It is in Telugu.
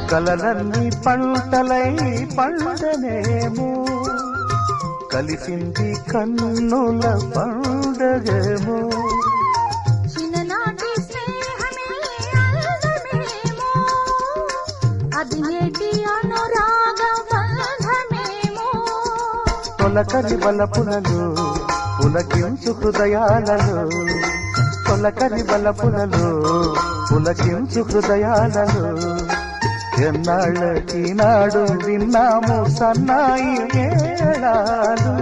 కలలన్నీ పంటలై పండనేమో కలిసింది కన్నుల పండగేమో చిన్ననాటి స్నేహమే అందమేమో అది నేటి అనురాగ బంధమేమో తొలకరి బలపులలో పులకించు హృదయాలలో తొలకరి బలపులలో పులకించు హృదయాలలో ఎన్నాళ్ళకి నాడు విన్నాము సన్నాయి మేళాలు